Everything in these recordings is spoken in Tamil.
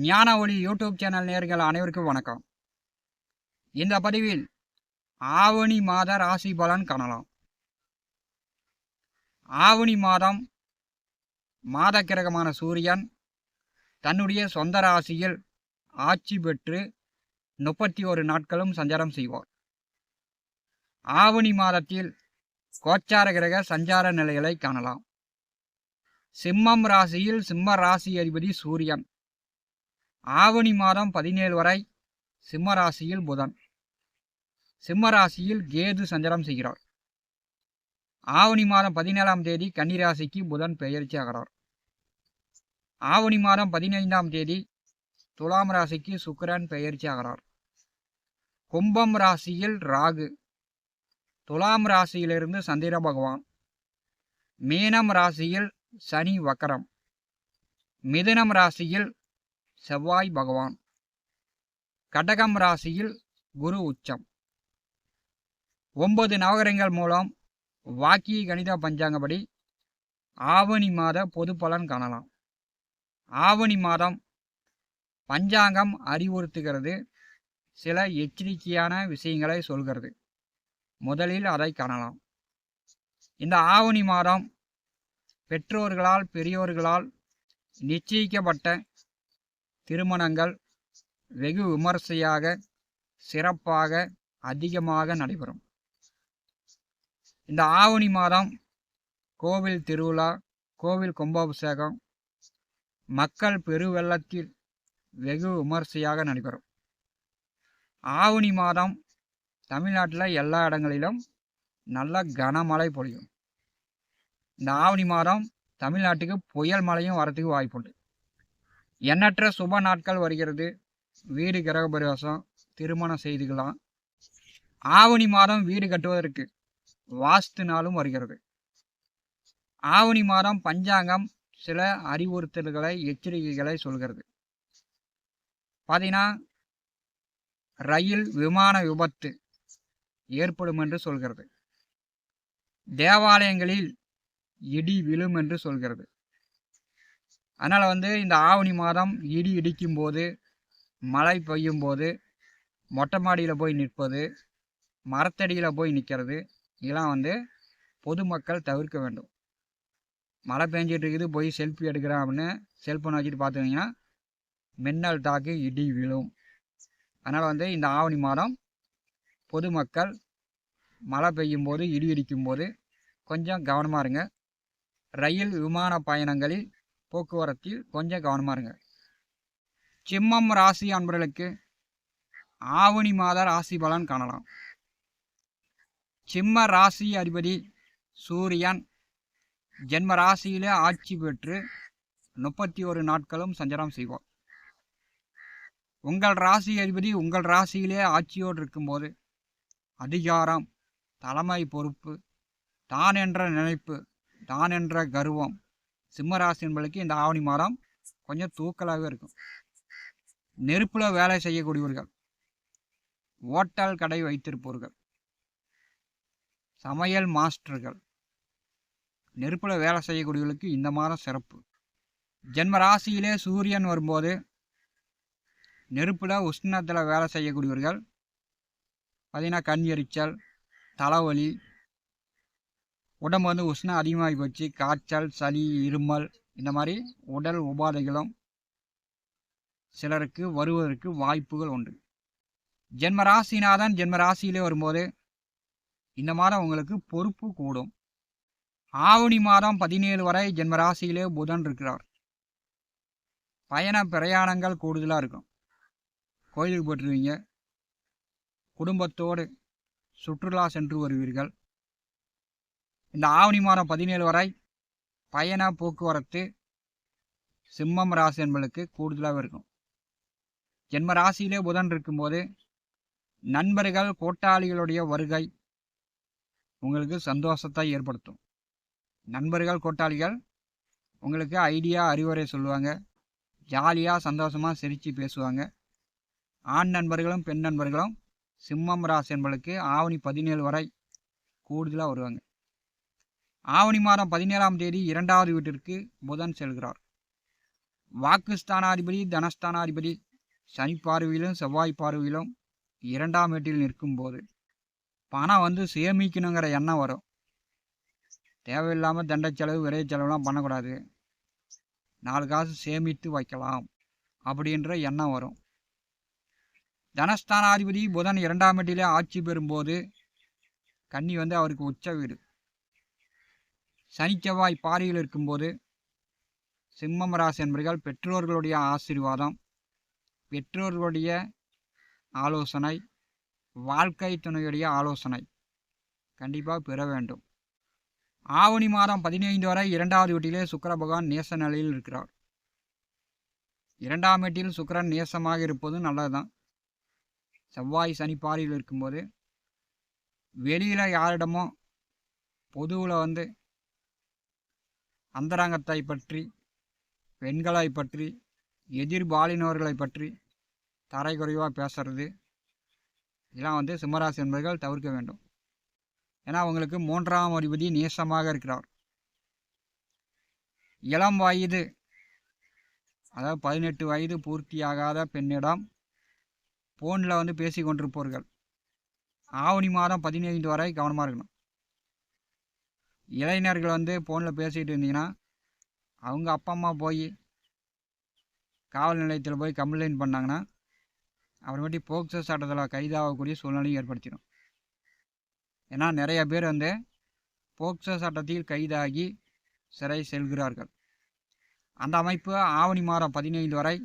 ஞான ஒளி யூடியூப் சேனல் நேயர்கள் அனைவருக்கும் வணக்கம். இந்த பதிவில் ஆவணி மாத ராசி பலன் காணலாம். ஆவணி மாதம் மாத கிரகமான சூரியன் தன்னுடைய சொந்த ராசியில் ஆட்சி பெற்று 31 நாட்களும் சஞ்சாரம் செய்வார். ஆவணி மாதத்தில் கோச்சார கிரக சஞ்சார நிலைகளை காணலாம். சிம்மம் ராசியில் சிம்ம ராசி அதிபதி சூரியன் ஆவணி மாதம் 17 வரை சிம்ம ராசியில் புதன், சிம்ம ராசியில் கேது சஞ்சாரம் செய்கிறார். ஆவணி மாதம் 17ஆம் தேதி கன்னிராசிக்கு புதன் பெயர்ச்சி ஆகிறார். ஆவணி மாதம் 15ஆம் தேதி துலாம் ராசிக்கு சுக்கிரன் பெயர்ச்சி ஆகிறார். கும்பம் ராசியில் ராகு, துலாம் ராசியிலிருந்து சந்திர பகவான், மீனம் ராசியில் சனி வக்கரம், மிதுனம் ராசியில் செவ்வாய் பகவான், கடகம் ராசியில் குரு உச்சம். 9 நவகிரகங்கள் மூலம் வாக்கிய கணித பஞ்சாங்கப்படி ஆவணி மாத பொது பலன் காணலாம். ஆவணி மாதம் பஞ்சாங்கம் அறிவுறுத்துகிறது, சில எச்சரிக்கையான விஷயங்களை சொல்கிறது. முதலில் அதை காணலாம். இந்த ஆவணி மாதம் பெற்றோர்களால் பெரியோர்களால் நிச்சயிக்கப்பட்ட திருமணங்கள் வெகு விமர்சையாக சிறப்பாக அதிகமாக நடைபெறும். இந்த ஆவணி மாதம் கோவில் திருவிழா, கோவில் கும்பாபிஷேகம், மக்கள் பெருவெள்ளத்தில் வெகு விமர்சையாக நடைபெறும். ஆவணி மாதம் தமிழ்நாட்டில் எல்லா இடங்களிலும் நல்ல கனமழை பொழியும். இந்த ஆவணி மாதம் தமிழ்நாட்டுக்கு புயல் மழையும் வரத்துக்கு வாய்ப்புண்டு. எண்ணற்ற சுப நாட்கள் வருகிறது. வீடு கிரக பிரவேசம், திருமணம் செய்துக்கலாம். ஆவணி மாதம் வீடு கட்டுவதற்கு வாஸ்து நாளும் வருகிறது. ஆவணி மாதம் பஞ்சாங்கம் சில அறிவுறுத்தல்களை எச்சரிக்கைகளை சொல்கிறது. பார்த்தீங்கன்னா ரயில் விமான விபத்து ஏற்படும் என்று சொல்கிறது. தேவாலயங்களில் இடி விழும் என்று சொல்கிறது. அதனால் இந்த ஆவணி மாதம் இடி இடிக்கும் போது, மழை பெய்யும் போது மொட்டை மாடியில் போய் நிற்பது, மரத்தடியில் போய் நிற்கிறது, இதெல்லாம் பொதுமக்கள் தவிர்க்க வேண்டும். மழை பெஞ்சிட்டு இருக்குது, போய் செல்ஃபி எடுக்கிறேன் அப்படின்னு செல்ஃபோனை வச்சுட்டு பார்த்துக்கிங்கன்னா மின்னல் தாக்கு இடி விழும். அதனால் இந்த ஆவணி மாதம் பொதுமக்கள் மழை பெய்யும் போது இடி இடிக்கும் போது கொஞ்சம் கவனமாக இருங்க. ரயில் விமான பயணங்களில் போக்குவரத்தில் கொஞ்சம் கவனமாக இருங்க. சிம்மம் ராசி அன்பர்களுக்கு ஆவணி மாத ராசி பலன் காணலாம். சிம்ம ராசி அதிபதி சூரியன் ஜென்ம ராசியிலே ஆட்சி பெற்று 31 நாட்களும் சஞ்சாரம் செய்வார். உங்கள் ராசி அதிபதி உங்கள் ராசியிலே ஆட்சியோடு இருக்கும்போது அதிகாரம், தலைமை பொறுப்பு, தான் என்ற நினைப்பு, தான் என்ற கர்வம் சிம்மராசி என்பதற்கு இந்த ஆவணி மாதம் கொஞ்சம் தூக்கலாகவே இருக்கும். நெருப்பில் வேலை செய்யக்கூடியவர்கள், ஓட்டல் கடை வைத்திருப்பவர்கள், சமையல் மாஸ்டர்கள், நெருப்பில் வேலை செய்யக்கூடியவர்களுக்கு இந்த மாதம் சிறப்பு. ஜென்ம ராசியிலே சூரியன் வரும்போது நெருப்பில் உஷ்ணத்தில் வேலை செய்யக்கூடியவர்கள் பார்த்தீங்கன்னா கண் எரிச்சல், தலைவலி, உடம்பு உஷ்ணம் அதிகமாகி போச்சு, காய்ச்சல், சளி, இருமல், இந்த மாதிரி உடல் உபாதைகளும் சிலருக்கு வருவதற்கு வாய்ப்புகள் உண்டு. ஜென்ம ராசிநாதன் ஜென்ம ராசியிலே வரும்போது இந்த மாதம் உங்களுக்கு பொறுப்பு கூடும். ஆவணி மாதம் 17 வரை ஜென்ம ராசியிலே புதன் இருக்கிறார். பயண பிரயாணங்கள் கூடுதலாக இருக்கும். கோயிலுக்கு போட்டுருவீங்க, குடும்பத்தோடு சுற்றுலா சென்று வருவீர்கள். இந்த ஆவணி மாதம் 17 வரை பயண போக்குவரத்து சிம்மம் ராசி என்பதற்கு கூடுதலாக இருக்கும். ஜென்ம ராசியிலே புதன் இருக்கும்போது நண்பர்கள், கூட்டாளிகளுடைய வருகை உங்களுக்கு சந்தோஷத்தை ஏற்படுத்தும். நண்பர்கள், கூட்டாளிகள் உங்களுக்கு ஐடியா, அறிவுரை சொல்லுவாங்க. ஜாலியாக சந்தோஷமாக சிரித்து பேசுவாங்க. ஆண் நண்பர்களும் பெண் நண்பர்களும் சிம்மம் ராசி என்பதற்கு ஆவணி 17 வரை கூடுதலாக வருவாங்க. ஆவணி மாதம் 17ஆம் தேதி 2வது வீட்டிற்கு புதன் செல்கிறார். வாக்குஸ்தானாதிபதி தனஸ்தானாதிபதி சனி பார்வையிலும் செவ்வாய் பார்வையிலும் 2ஆம் வீட்டில் நிற்கும்போது பணம் வந்து சேமிக்கணுங்கிற எண்ணம் வரும். தேவையில்லாமல் தண்ட செலவு விரைய செலவுலாம் பண்ணக்கூடாது, 4 காசு சேமித்து வைக்கலாம் அப்படின்ற எண்ணம் வரும். தனஸ்தானாதிபதி புதன் 2ஆம் வீட்டிலே ஆட்சி பெறும்போது கன்னி வந்து அவருக்கு உச்ச வீடு. சனி செவ்வாய் பார்வையில் இருக்கும்போது சிம்மம் ராசி என்பர்கள் பெற்றோர்களுடைய ஆசீர்வாதம், பெற்றோர்களுடைய ஆலோசனை, வாழ்க்கை துணையுடைய ஆலோசனை கண்டிப்பாக பெற வேண்டும். ஆவணி மாதம் 15 வரை 2ஆவது வீட்டிலே சுக்கிர பகவான் நேச நிலையில் இருக்கிறார். 2ஆம் வீட்டில் சுக்கிரன் நேசமாக இருப்பது நல்லதுதான். செவ்வாய் சனி பார்வையில் இருக்கும்போது வெளியில் யாரிடமோ பொதுவில் வந்து அந்தரங்கத்தை பற்றி, பெண்களை பற்றி, எதிர்பாலினவர்களை பற்றி தரைக்குறைவாக பேசுறது இதெல்லாம் வந்து சிம்மராசி என்பவர்கள் தவிர்க்க வேண்டும். ஏன்னா அவங்களுக்கு 3ஆம் அதிபதி நேசமாக இருக்கிறார். இளம் வயது, அதாவது 18 வயது பூர்த்தியாகாத பெண்ணிடம் ஃபோனில் வந்து பேசி கொண்டிருப்பவர்கள் ஆவணி மாதம் 15 வரை கவனமாக இருக்கணும். இளைஞர்கள் வந்து ஃபோனில் பேசிகிட்டு இருந்தீங்கன்னா அவங்க அப்பா அம்மா போய் காவல் நிலையத்தில் போய் கம்ப்ளைண்ட் பண்ணாங்கன்னா அப்புறமேட்டி போக்சோ சட்டத்தில் கைதாகக்கூடிய சூழ்நிலையும் ஏற்படுத்திடும். ஏன்னா நிறைய பேர் வந்து போக்சோ சட்டத்தில் கைதாகி சிறை செல்கிறார்கள். அந்த அமைப்பு ஆவணி மாதம் 15 வரை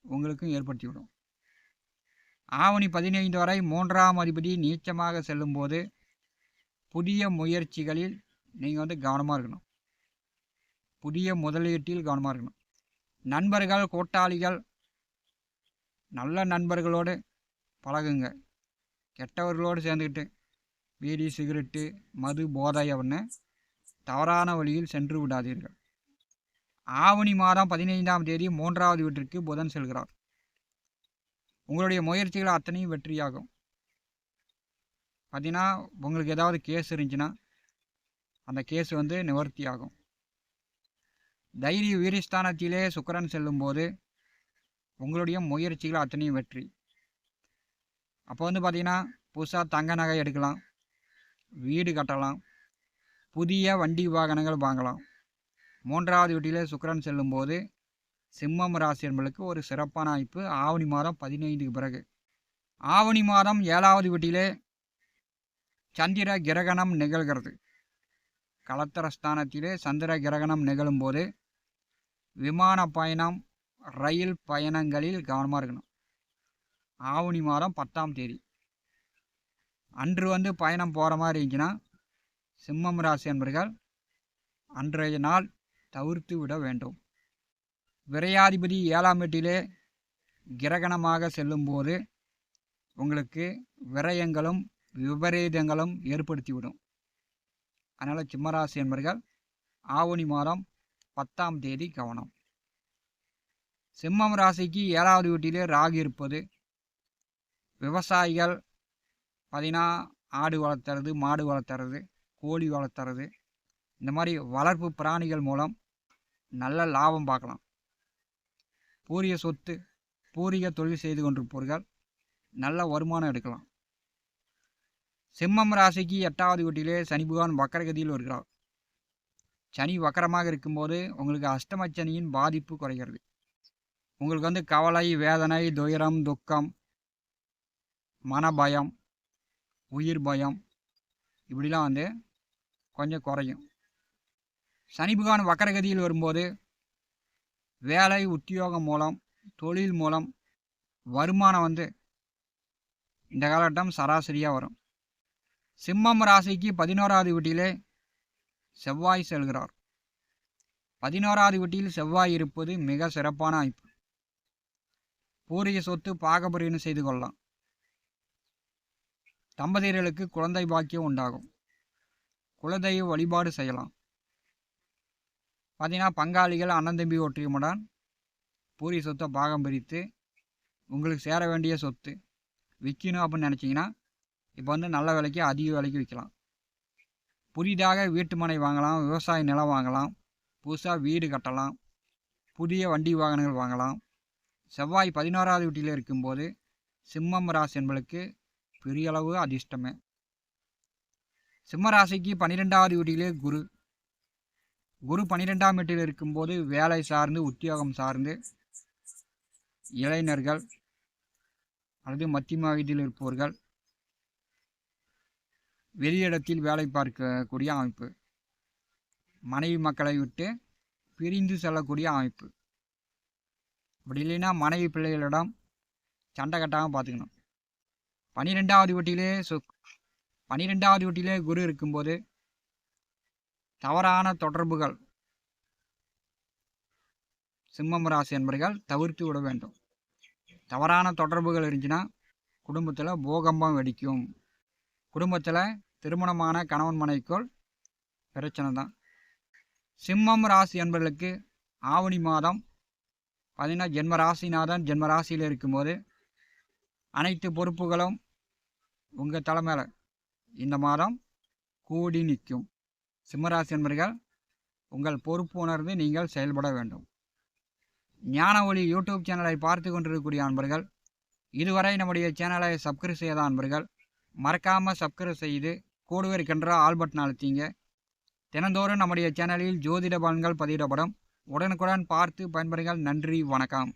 உங்களுக்கும் ஏற்படுத்திவிடும். ஆவணி 15 வரை 3ஆம் அதிபதி நீச்சமாக செல்லும்போது புதிய முயற்சிகளில் நீங்கள் வந்து கவனமாக இருக்கணும். புதிய முதலீட்டில் கவனமாக இருக்கணும். நண்பர்கள், கூட்டாளிகள், நல்ல நண்பர்களோடு பழகுங்க. கெட்டவர்களோடு சேர்ந்துக்கிட்டு பீடி, சிகரெட்டு, மது, போதை அப்படின்னு தவறான வழியில் சென்று விடாதீர்கள். ஆவணி மாதம் 15ஆம் தேதி 3ஆவது வீட்டிற்கு புதன் செல்கிறார். உங்களுடைய முயற்சிகள் அத்தனையும் வெற்றியாகும். பார்த்தீங்கன்னா உங்களுக்கு ஏதாவது கேஸ் இருந்துச்சுன்னா அந்த கேஸ் வந்து நிவர்த்தி ஆகும். தைரிய வீரஸ்தானத்திலே சுக்கிரன் செல்லும்போது உங்களுடைய முயற்சிகள் அத்தனையும் வெற்றி. அப்போ வந்து பார்த்தீங்கன்னா புதுசாக தங்க நகை எடுக்கலாம், வீடு கட்டலாம், புதிய வண்டி வாகனங்கள் வாங்கலாம். 3ஆவது வீட்டிலே சுக்கிரன் செல்லும்போது சிம்மம் ராசி என்பதற்கு ஒரு சிறப்பான அமைப்பு. ஆவணி மாதம் 15க்கு பிறகு ஆவணி மாதம் 7ஆவது வீட்டிலே சந்திர கிரகணம் நிகழ்கிறது. கலத்திரஸ்தானத்திலே சந்திர கிரகணம் நிகழும்போது விமான பயணம், ரயில் பயணங்களில் கவனமாக இருக்கணும். ஆவணி மாதம் 10ஆம் தேதி அன்று வந்து பயணம் போகிற மாதிரி இருந்துச்சுன்னா சிம்மம் ராசி என்பர்கள் அன்றைய நாள் தவிர்த்து விட வேண்டும். விரையாதிபதி 7ஆம் வீட்டிலே கிரகணமாக செல்லும்போது உங்களுக்கு விரயங்களும் விபரீதங்களும் ஏற்படுத்திவிடும். அதனால் சிம்மராசி என்பர்கள் ஆவணி மாதம் 10ஆம் தேதி கவனம். சிம்மம் ராசிக்கு 7ஆவது வீட்டிலே ராகு இருப்பது விவசாயிகள் பார்த்தீங்கன்னா ஆடு வளர்த்துறது, மாடு வளர்த்துறது, கோழி வளர்த்துறது, இந்த மாதிரி வளர்ப்பு பிராணிகள் மூலம் நல்ல லாபம் பார்க்கலாம். பூரிய சொத்து, பூரிய தொழில் செய்து கொண்டிருப்பவர்கள் நல்ல வருமானம் எடுக்கலாம். சிம்மம் ராசிக்கு 8ஆவது வீட்டிலே சனி பகவான் வக்கரகதியில் வருகிறார். சனி வக்கரமாக இருக்கும்போது உங்களுக்கு அஷ்டமச்சனியின் பாதிப்பு குறைகிறது. உங்களுக்கு வந்து கவலை, வேதனை, துயரம், துக்கம், மனபயம், உயிர் பயம் இப்படிலாம் வந்து கொஞ்சம் குறையும். சனி பகவான் வக்கரகதியில் வரும்போது வேலை, உத்தியோகம் மூலம், தொழில் மூலம் வருமானம் வந்து இந்த காலகட்டம் சராசரியாக வரும். சிம்மம் ராசிக்கு 11ஆவது வீட்டிலே செவ்வாய் செல்கிறார். 11ஆவது வீட்டில் செவ்வாய் இருப்பது மிக சிறப்பான அமைப்பு. பூரிய சொத்து பாகபிரிவினை செய்து கொள்ளலாம். தம்பதியர்களுக்கு குழந்தை பாக்கியம் உண்டாகும். குலதெய்வ வழிபாடு செய்யலாம். பார்த்தீங்கன்னா பங்காளிகள் அண்ணன் தம்பி ஒற்றுமையுடன் பூரிய சொத்தை பாகம் பிரித்து உங்களுக்கு சேர வேண்டிய சொத்து விற்கணும் அப்படின்னு நினச்சிங்கன்னா இப்போ வந்து நல்ல விலைக்கு அதிக விலைக்கு விற்கலாம். புதிதாக வீட்டு மனை வாங்கலாம், விவசாய நிலம் வாங்கலாம், புதுசாக வீடு கட்டலாம், புதிய வண்டி வாகனங்கள் வாங்கலாம். செவ்வாய் 11வது வீட்டில் இருக்கும்போது சிம்மம் ராசி என்பதற்கு பெரிய அளவு அதிர்ஷ்டமே. சிம்ம ராசிக்கு 12வது வீட்டிலே குரு 12ஆம் வீட்டில் இருக்கும்போது வேலை சார்ந்து உத்தியோகம் சார்ந்து இளைஞர்கள் அல்லது மத்தியம வயதில் இருப்பவர்கள் வெளியிடத்தில் வேலை பார்க்கக்கூடிய அமைப்பு, மனைவி மக்களை விட்டு பிரிந்து செல்லக்கூடிய அமைப்பு. அப்படி இல்லைன்னா மனைவி பிள்ளைகளிடம் சண்டை கட்டாமல் பார்த்துக்கணும். 12வது வீட்டிலே குரு இருக்கும்போது தவறான தொடர்புகள் சிம்மம் ராசி என்பவர்கள் தவிர்த்து விட வேண்டும். தவறான தொடர்புகள் இருந்துச்சுன்னா குடும்பத்தில் பூகம்பம் வெடிக்கும். குடும்பத்தில் திருமணமான கணவன் மனைவிக்குள் பிரச்சனை தான். சிம்மம் ராசி என்பவர்களுக்கு ஆவணி மாதம் பார்த்திங்கன்னா ஜென்ம ராசிநாதன் ஜென்ம ராசியில் இருக்கும்போது அனைத்து பொறுப்புகளும் உங்கள் தலைமையில் இந்த மாதம் கூடி நிற்கும். சிம்மராசி என்பவர்கள் உங்கள் பொறுப்பு உணர்ந்து நீங்கள் செயல்பட வேண்டும். ஞான ஒளி யூடியூப் சேனலை பார்த்து கொண்டிருக்கக்கூடிய அன்பர்கள், இதுவரை நம்முடைய சேனலை சப்ஸ்கிரைப் செய்யாத அன்பர்கள் மறக்காமல் சப்ஸ்கிரைப் செய்து கூடவே இருக்கின்ற ஆல் பட்டன் அழுத்திங்க. தினந்தோறும் நம்முடைய சேனலில் ஜோதிட பலன்கள் பதிவிடப்படும். உடனுக்குடன் பார்த்து பயன்பெறுங்கள். நன்றி, வணக்கம்.